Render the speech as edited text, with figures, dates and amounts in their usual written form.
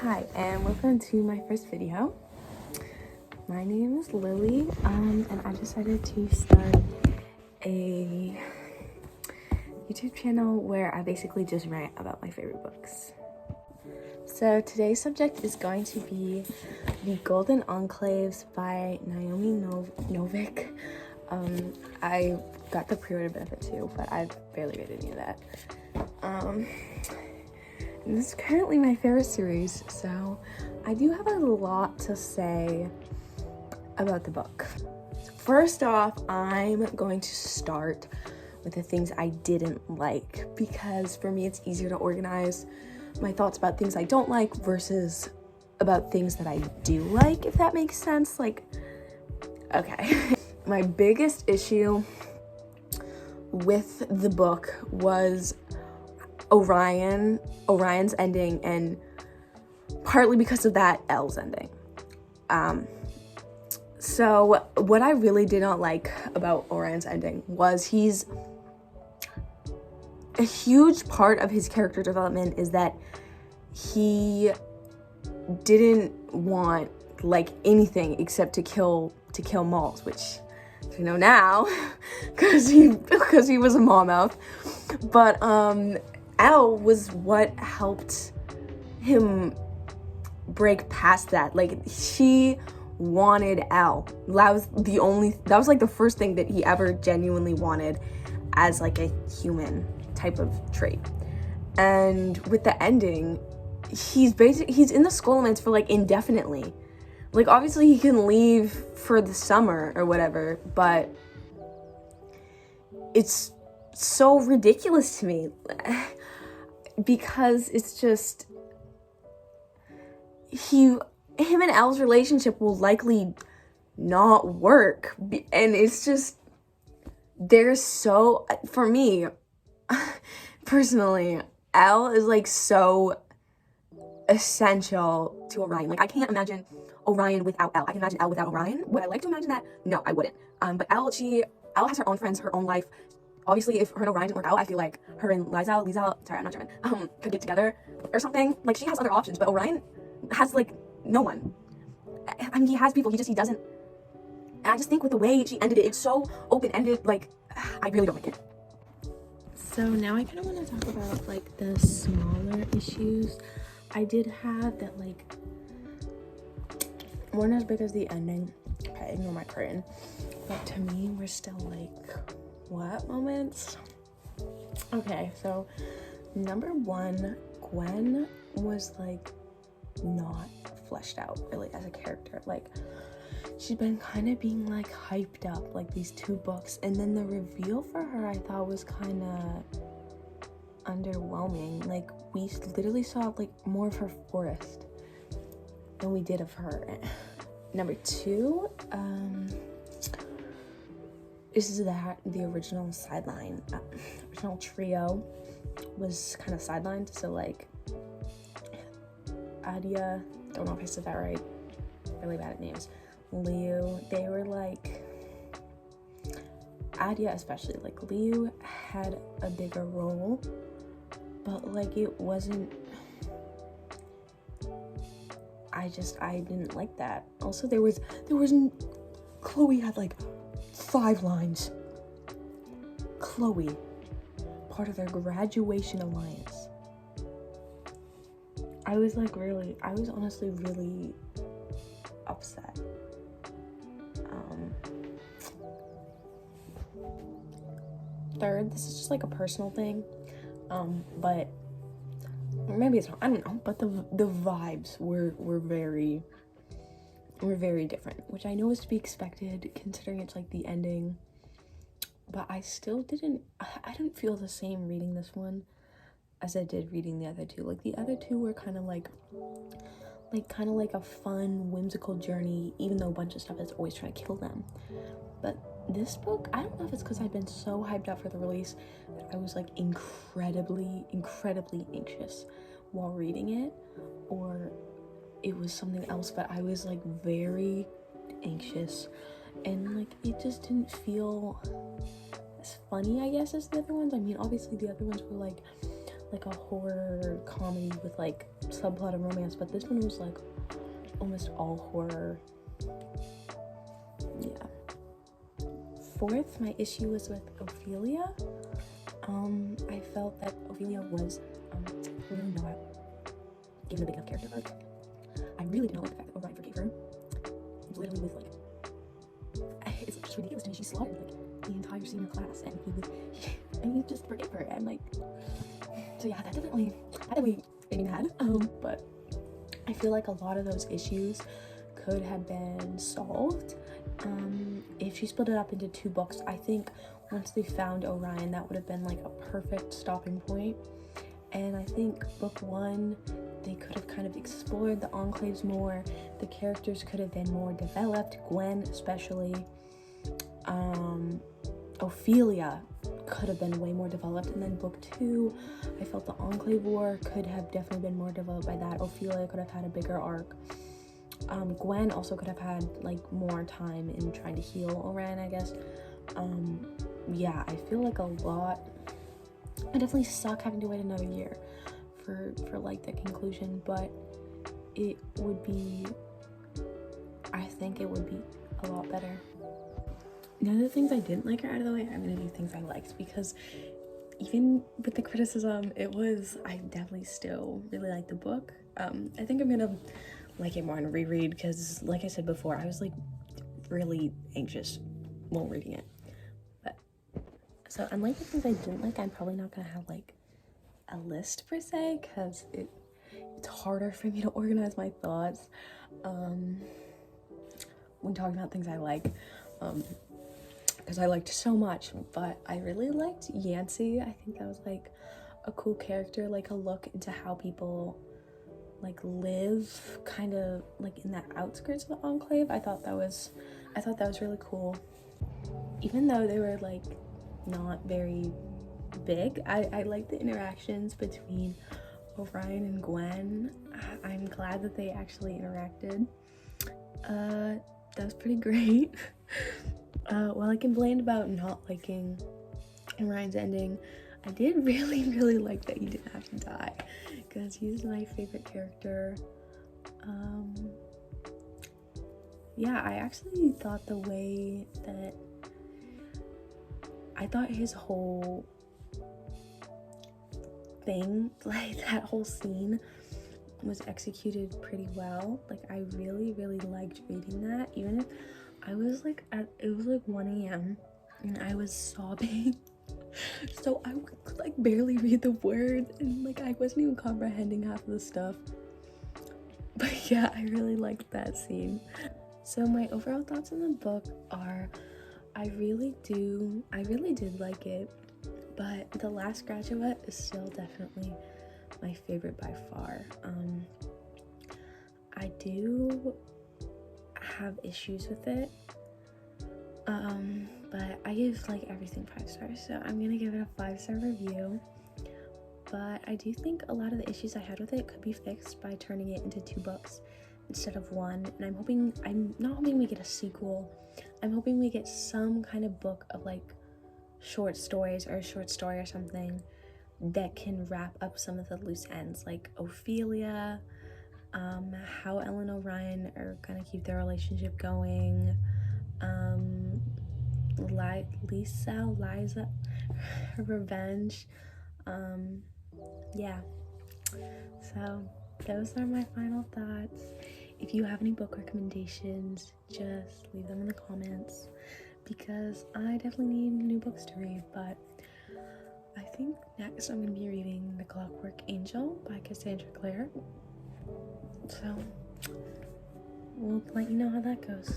Hi, and welcome to my first video. My name is Lily, and I decided to start a YouTube channel where I basically just rant about my favorite books. So today's subject is going to be The Golden Enclaves by Naomi Novik. I got the pre-order benefit too, but I've barely read any of that. This is currently my favorite series, so I do have a lot to say about the book. First off, I'm going to start with the things I didn't like, because for me it's easier to organize my thoughts about things I don't like versus about things that I do like, if that makes sense. Okay. My biggest issue with the book was Orion's ending, and partly because of that, Elle's ending. So what I really did not like about Orion's ending was he's a huge part of his character development is that he didn't want anything except to kill moles, which you know now because he was a mawmouth. But Elle was what helped him break past that. She wanted Elle. That was the first thing that he ever genuinely wanted as a human type of trait. And with the ending, he's in the scholomance for indefinitely. Obviously he can leave for the summer or whatever, but it's so ridiculous to me because it's just him and Elle's relationship will likely not work, and it's just for me personally, Elle is so essential to Orion. I can't imagine Orion without Elle. I can imagine Elle without Orion. Would I like to imagine that? No, I wouldn't. But Elle has her own friends, her own life. Obviously, if her and Orion didn't work out, I feel like her and Lisa, sorry, I'm not German, could get together or something. She has other options, but Orion has no one. I mean, he has people, he doesn't. And I just think with the way she ended it, it's so open-ended. I really don't like it. So now I kind of want to talk about the smaller issues I did have that weren't as big as the ending. Okay, ignore my curtain. But to me, we're still what moments? Okay, so number one, Gwen was not fleshed out really as a character. She'd been kind of being hyped up these two books, and then the reveal for her I thought was kind of underwhelming. We literally saw more of her forest than we did of her. Number two, this is the original sideline. Original trio was kind of sidelined, so Adia, don't know if I said that right, really bad at names, Liu, they were Adia especially, Liu had a bigger role, but it wasn't, I didn't like that. Also, there was Chloe had 5 lines. Chloe, part of their graduation alliance. I was honestly really upset. Third, this is just a personal thing, but maybe it's not, I don't know, but the vibes were very different, which I know is to be expected considering it's the ending, but I didn't feel the same reading this one as I did reading the other two. The other two were kind of a fun, whimsical journey, even though a bunch of stuff is always trying to kill them. But this book, I don't know if it's because I've been so hyped up for the release that I was incredibly anxious while reading it, or it was something else, but I was very anxious, and it just didn't feel as funny, I guess, as the other ones. I mean, obviously the other ones were like a horror comedy with like subplot of romance, but this one was like almost all horror. Yeah. Fourth, my issue was with Ophelia. I felt that Ophelia was really not given a big enough character arc. I really did not like the fact that Orion forgave her. Literally with like, it's just ridiculous to me. She slaughtered like the entire senior class, and he just forgave her, and like, so yeah, that definitely made me mad. But I feel like a lot of those issues could have been solved if she split it up into 2 books. I think once they found Orion, that would have been like a perfect stopping point. And I think book 1, they could have kind of explored the Enclaves more. The characters could have been more developed, Gwen especially. Ophelia could have been way more developed. And then book 2, I felt the Enclave War could have definitely been more developed by that. Ophelia could have had a bigger arc. Gwen also could have had like more time in trying to heal Orion, I guess. Yeah, I feel like a lot. I definitely suck having to wait another year for like the conclusion, but it would be, I think it would be a lot better. None of the things I didn't like are out of the way. I'm gonna do things I liked, because even with the criticism, I definitely still really like the book. I think I'm gonna like it more on reread, because like I said before, I was like really anxious while reading it. But so unlike the things I didn't like, I'm probably not gonna have like a list per se, because it's harder for me to organize my thoughts when talking about things I like, because I liked so much. But I really liked Yancey. I think that was like a cool character, like a look into how people like live kind of like in the outskirts of the Enclave. I thought that was really cool. Even though they were like not very big, I like the interactions between Orion and Gwen. I'm glad that they actually interacted. That was pretty great. While I complained about not liking Orion's ending, I did really like that he didn't have to die, because he's my favorite character. Yeah, I actually thought the way that his whole thing, like that whole scene, was executed pretty well. Like, I really liked reading that, even if I was like it was like 1 a.m. and I was sobbing. So I could like barely read the words, and like I wasn't even comprehending half of the stuff. But yeah, I really liked that scene. So my overall thoughts on the book are, I really did like it, but The Last Graduate is still definitely my favorite by far. I do have issues with it, but I give like everything 5 stars, so I'm gonna give it a 5-star review. But I do think a lot of the issues I had with it could be fixed by turning it into 2 books instead of 1. And I'm not hoping we get a sequel. I'm hoping we get some kind of book of like short stories, or a short story or something that can wrap up some of the loose ends, like Ophelia, how Ellen and Orion are gonna keep their relationship going, Liza, her revenge. Yeah, so those are my final thoughts. If you have any book recommendations, just leave them in the comments, because I definitely need new books to read. But I think next I'm going to be reading The Clockwork Angel by Cassandra Clare, so we'll let you know how that goes.